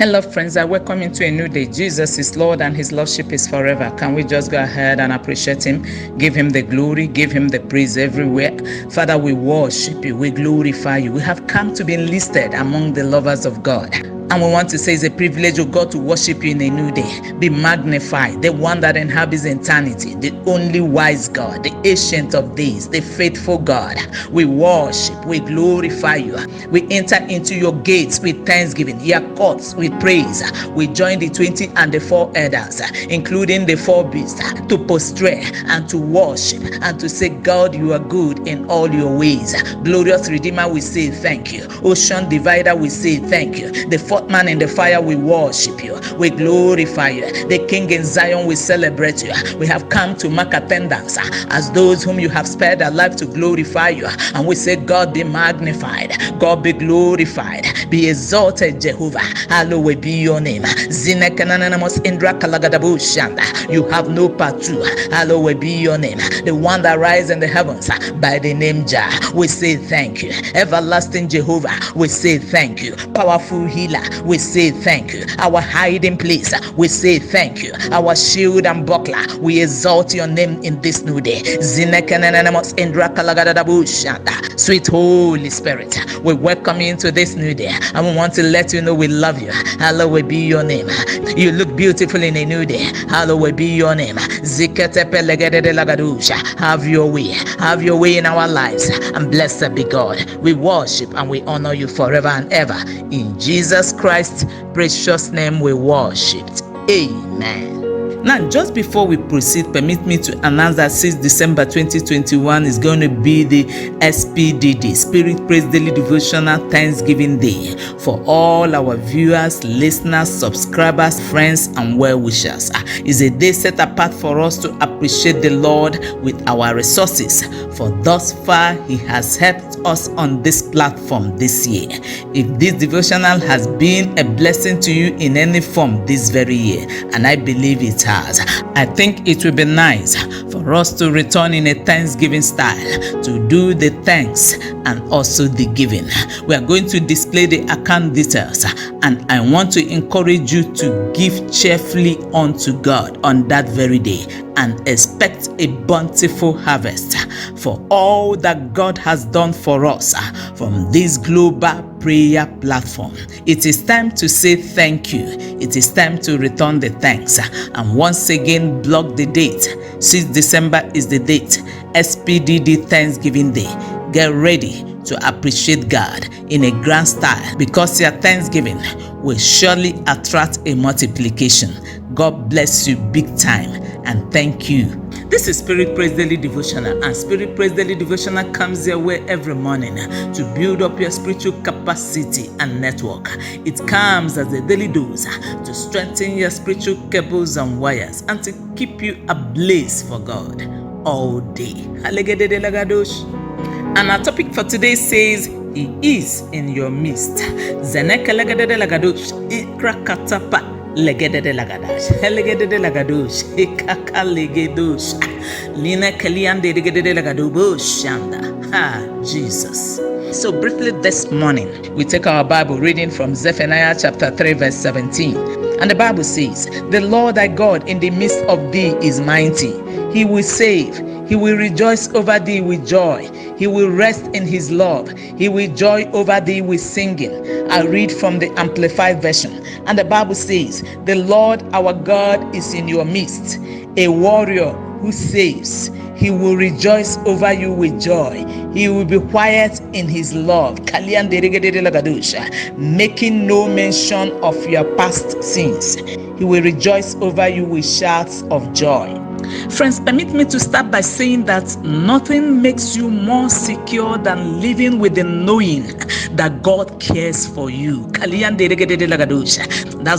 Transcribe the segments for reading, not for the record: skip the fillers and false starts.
Hello friends, I welcome you to a new day. Jesus is Lord and his lordship is forever. Can we just go ahead and appreciate him? Give him the glory, give him the praise everywhere. Father, we worship you, we glorify you. We have come to be enlisted among the lovers of God. And we want to say it's a privilege of God to worship you in a new day. Be magnified, the one that inhabits eternity, the only wise God, the ancient of days, the faithful God. We worship, we glorify you. We enter into your gates with thanksgiving, your courts with praise. We join the 20 and the 4 elders, including the 4 beasts, to prostrate and to worship and to say, God, you are good in all your ways. Glorious Redeemer, we say thank you. Ocean Divider, we say thank you. The 4th man in the fire, we worship you. We glorify you. The King in Zion, we celebrate you. We have come to mark attendance as those whom you have spared our life to glorify you. And we say, God be magnified. God be glorified. Be exalted, Jehovah. Hallowed be your name. You have no part 2. Hallowed be your name. The one that rises in the heavens by the name Jah. We say thank you. Everlasting Jehovah, we say thank you. Powerful healer, we say thank you. Our hiding place, we say thank you. Our shield and buckler, we exalt your name in this new day. Sweet Holy Spirit, we welcome you into this new day, and we want to let you know we love you. Hallowed be your name. You look beautiful in a new day. Hallowed be your name. Have your way. Have your way in our lives, and blessed be God. We worship and we honor you forever and ever. In Jesus Christ's precious name we worshipped. Amen. Now, just before we proceed, permit me to announce that 6th December 2021 is going to be the SPDD, Spirit Praise Daily Devotional Thanksgiving Day, for all our viewers, listeners, subscribers, friends, and well-wishers. It's a day set apart for us to appreciate the Lord with our resources, for thus far He has helped us on this platform this year. If this devotional has been a blessing to you in any form this very year, and I believe it has, I think it will be nice for us to return in a Thanksgiving style to do the thanks and also the giving. We are going to display the account details, and I want to encourage you to give cheerfully unto God on that very day and expect a bountiful harvest for all that God has done for us from this global prayer platform. It is time to say thank you. It is time to return the thanks. And once again, block the date. 6th December is the date. SPDD Thanksgiving Day. Get ready to appreciate God in a grand style, because your thanksgiving will surely attract a multiplication. God bless you big time, and thank you. This is Spirit Praise Daily Devotional, and Spirit Praise Daily Devotional comes your way every morning to build up your spiritual capacity and network. It comes as a daily dose to strengthen your spiritual cables and wires and to keep you ablaze for God all day. And our topic for today says, He is in your midst. Zenekelegede lagadosh, ikrakatapa legede lagadash, helegede lagadosh, ikaka legedosh, lina keliande legede lagadobosh shanda. Ha, Jesus. So briefly this morning, we take our Bible reading from Zephaniah chapter 3 verse 17. And the Bible says, The Lord thy God in the midst of thee is mighty. He will save. He will rejoice over thee with joy. He will rest in his love. He will joy over thee with singing. I read from the Amplified Version. And the Bible says, The Lord our God is in your midst, a warrior who saves. He will rejoice over you with joy. He will be quiet in his love, making no mention of your past sins. He will rejoice over you with shouts of joy. Friends, permit me to start by saying that nothing makes you more secure than living with the knowing that God cares for you. That's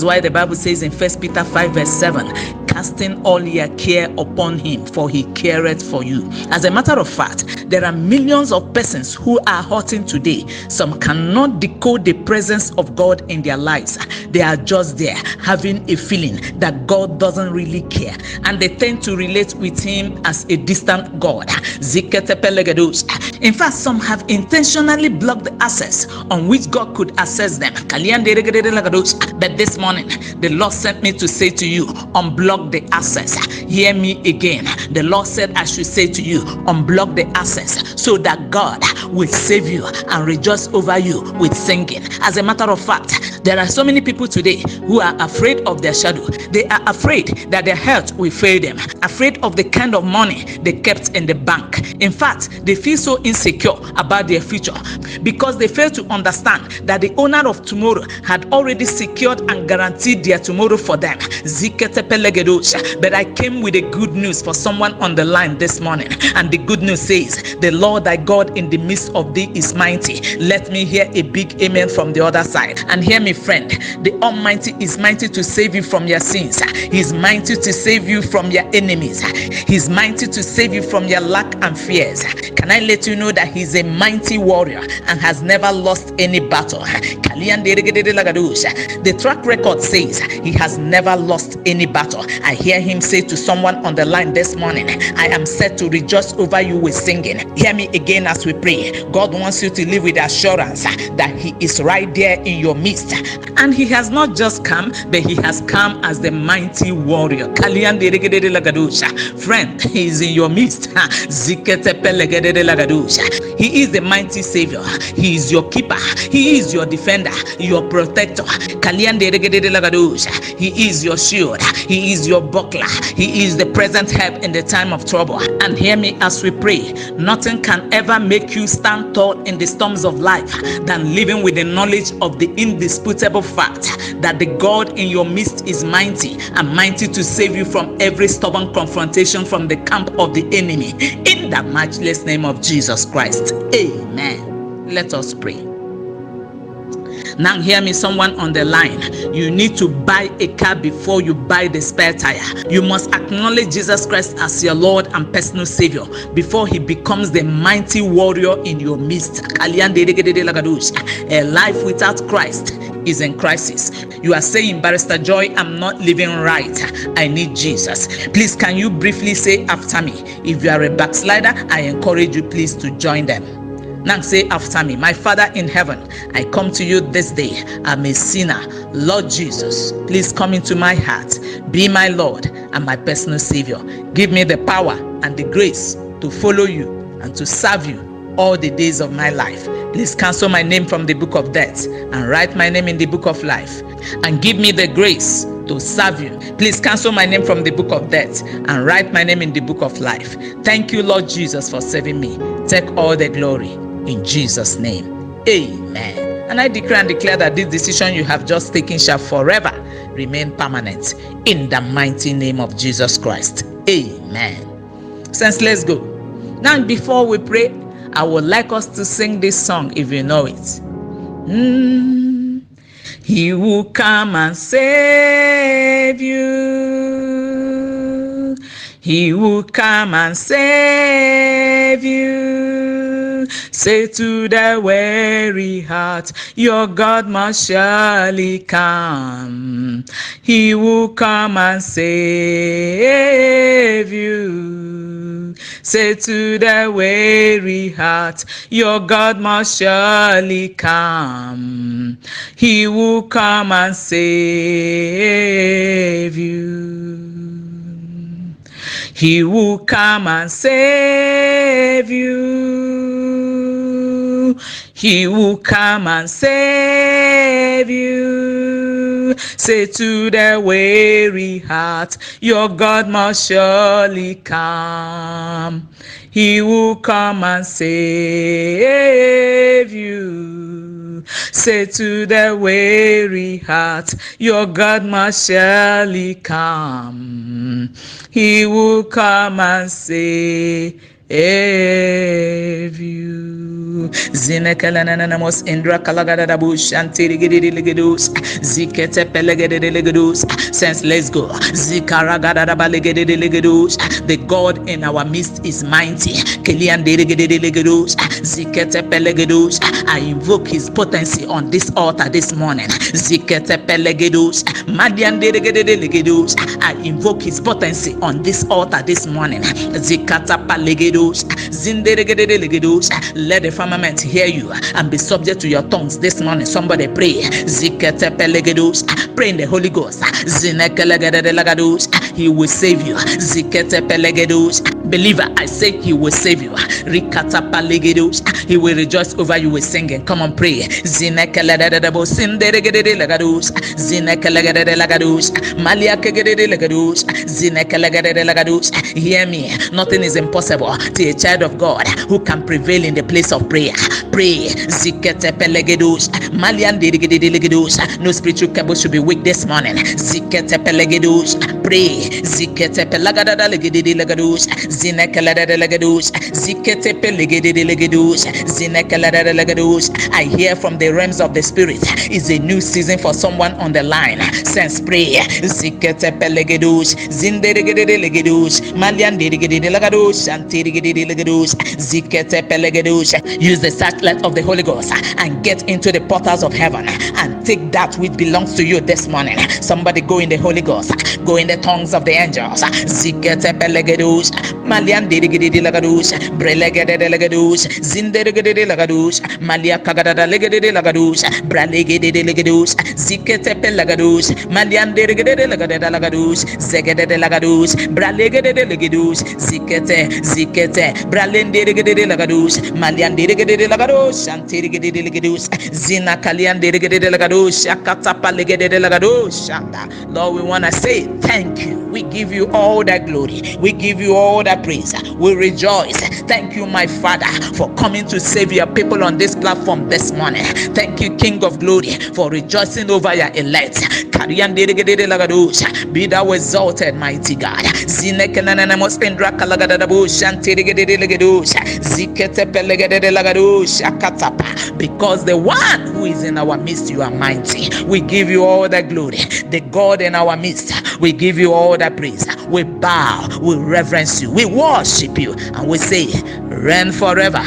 why the Bible says in 1 Peter 5 verse 7, casting all your care upon him, for he careth for you. As a matter of fact, there are millions of persons who are hurting today. Some cannot decode the presence of God in their lives. They are just there, having a feeling that God doesn't really care, and they tend to relate with him as a distant God. In fact, some have intentionally blocked the access on which God could access them. But this morning, the Lord sent me to say to you, unblock the access. Hear me again. The Lord said I should say to you, unblock the access so that God will save you and rejoice over you with singing. As a matter of fact, there are so many people today who are afraid of their shadow. They are afraid that their health will fail them, afraid of the kind of money they kept in the bank. In fact, they feel so insecure about their future because they fail to understand that the owner of tomorrow had already secured and guaranteed their tomorrow for them. But I came with a good news for someone on the line this morning, and the good news says, the Lord thy God in the midst of thee is mighty. Let me hear a big amen from the other side. And hear me, friend, the Almighty is mighty to save you from your sins. He's mighty to save you from your enemies. He's mighty to save you from your lack and fears. Can I let you know that he's a mighty warrior and has never lost any battle? The track record says he has never lost any battle. I hear him say to someone on the line this morning, I am set to rejoice over you with singing. Hear me again as we pray. God wants you to live with assurance that he is right there in your midst. And he has not just come, but he has come as the mighty warrior. Friend, he is in your midst. He is the mighty savior. He is your keeper. He is your defender, your protector. He is your shield. He is your buckler. He is the present help in the time of trouble. And hear me as we pray. Nothing can ever make you stand tall in the storms of life than living with the knowledge of the indisputable fact that the God in your midst is mighty and mighty to save you from every stubborn confrontation from the camp of the enemy. In the matchless name of Jesus Christ. Amen. Let us pray. Now hear me, someone on the line. You need to buy a car before you buy the spare tire. You must acknowledge Jesus Christ as your Lord and personal Savior before he becomes the mighty warrior in your midst. A life without Christ is in crisis. You are saying, Barrister Joy, I'm not living right. I need Jesus. Please, can you briefly say after me? If you are a backslider, I encourage you please to join them. Now say after me. My Father in heaven, I come to you this day. I'm a sinner. Lord Jesus, please come into my heart. Be my Lord and my personal Savior. Give me the power and the grace to follow you and to serve you all the days of my life. Please cancel my name from the book of death and write my name in the book of life. And give me the grace to serve you. Please cancel my name from the book of death and write my name in the book of life. Thank you, Lord Jesus, for saving me. Take all the glory. In Jesus' name, amen. And I declare and declare that this decision you have just taken shall forever remain permanent. In the mighty name of Jesus Christ, amen. Saints, let's go. Now, before we pray, I would like us to sing this song if you know it. He will come and save you. He will come and save you. Say to the weary heart, your God must surely come. He will come and save you. Say to the weary heart, your God must surely come. He will come and save you. He will come and save you. He will come and save you. Say to the weary heart, your God must surely come. He will come and save you. Say to the weary heart, your God must surely come. He will come and save you. Zinekalananamos Indra Kalagadabus and Tirigidiligadus, Zikete Pelegadiligidus. Since let's go. Zikaragadabaligidiligadus. The God in our midst is mighty. Kilian Dirigidiligidus, Zikete Pelegidus. I invoke his potency on this altar this morning. Zikete Pelegidus, Madian Dirigidiligidus. I invoke his potency on this altar this morning. Zikata Pelegidus. Let the firmament hear you and be subject to your tongues this morning. Somebody pray. Pray in the Holy Ghost. He will save you. Believer, I say he will save you. He will rejoice over you with singing. Come on, pray. Hear me. Nothing is impossible to a child of God who can prevail in the place of prayer. Pray. No spiritual cable should be weak this morning. Pray. I hear from the realms of the spirit. It's a new season for someone on the line. Sense pray. Use the satellite of the Holy Ghost and get into the portals of heaven and take that which belongs to you this morning. Somebody go in the Holy Ghost, go in the tongues of the angels. Malian dirigidi lagadus, Brelegade lagadus, Zinderigade lagadus, Malia Kagada legade lagadus, Bralegade lagadus, Ziketepe lagadus, Malian dirigade lagadus, Zegade lagadus, Bralegade lagadus, Zikete, Bralendirigade lagadus, Malian dirigade lagadus, Antirigade lagadus, Zina Kalian dirigade lagadus, Akatapa legade lagadus. Lord, we want to say thank you. We give you all that glory. We give you all that praise. We rejoice. Thank you, my Father, for coming to save your people on this platform this morning. Thank you, King of Glory, for rejoicing over your elect. Be thou exalted, mighty God. Because the one who is in our midst, you are mighty. We give you all the glory. The God in our midst, we give you all the praise. We bow, we reverence you, we worship you, and we say, reign forever,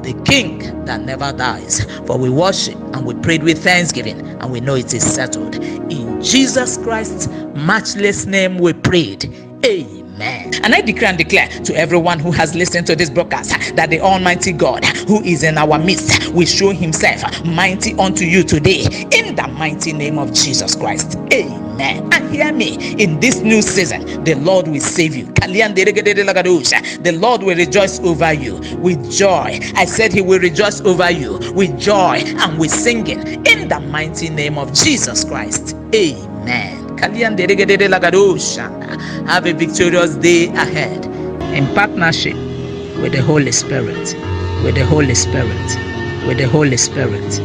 the King that never dies. For we worship and we prayed with thanksgiving, and we know it is settled. In Jesus Christ's matchless name we prayed. Amen. And I decree and declare to everyone who has listened to this broadcast that the Almighty God who is in our midst will show himself mighty unto you today, in the mighty name of Jesus Christ. Amen. And hear me, in this new season, the Lord will save you. The Lord will rejoice over you with joy. I said he will rejoice over you with joy and with singing, in the mighty name of Jesus Christ. Amen. Have a victorious day ahead, in partnership with the Holy Spirit, with the Holy Spirit, with the Holy Spirit.